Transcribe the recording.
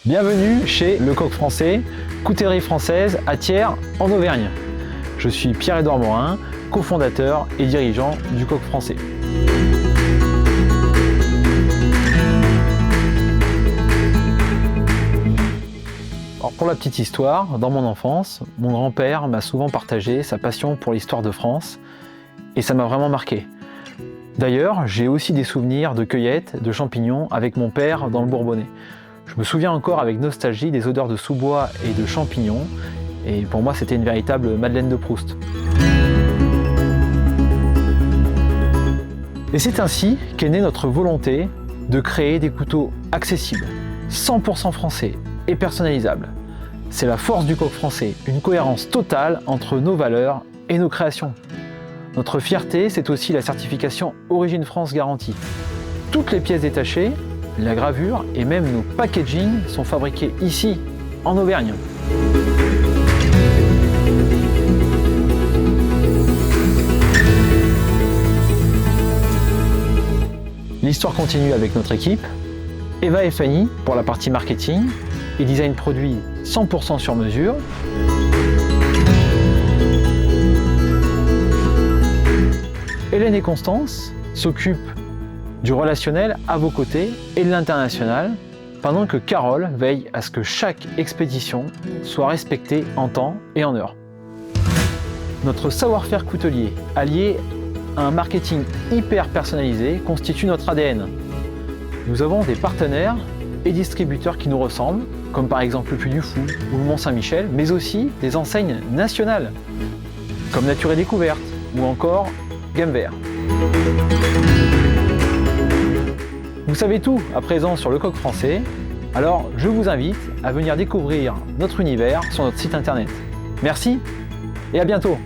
Bienvenue chez Le Coq Français, coutellerie française à Thiers en Auvergne. Je suis Pierre-Édouard Morin, cofondateur et dirigeant du Coq Français. Alors pour la petite histoire, dans mon enfance, mon grand-père m'a souvent partagé sa passion pour l'histoire de France et ça m'a vraiment marqué. D'ailleurs, j'ai aussi des souvenirs de cueillettes de champignons avec mon père dans le Bourbonnais. Je me souviens encore avec nostalgie des odeurs de sous-bois et de champignons, et pour moi c'était une véritable Madeleine de Proust. Et c'est ainsi qu'est née notre volonté de créer des couteaux accessibles, 100% français et personnalisables. C'est la force du Coq Français, une cohérence totale entre nos valeurs et nos créations. Notre fierté, c'est aussi la certification Origine France Garantie. Toutes les pièces détachées, la gravure et même nos packaging sont fabriqués ici, en Auvergne. L'histoire continue avec notre équipe, Eva et Fanny pour la partie marketing et design produit 100% sur mesure. Hélène et Constance s'occupent du relationnel à vos côtés et de l'international, pendant que Carole veille à ce que chaque expédition soit respectée en temps et en heure. Notre savoir-faire coutelier, allié à un marketing hyper personnalisé, constitue notre ADN. Nous avons des partenaires et distributeurs qui nous ressemblent, comme par exemple le Puy du Fou ou le Mont-Saint-Michel, mais aussi des enseignes nationales, comme Nature et Découverte ou encore Gamme Vert. Vous savez tout à présent sur le Coq Français, alors je vous invite à venir découvrir notre univers sur notre site internet. Merci et à bientôt!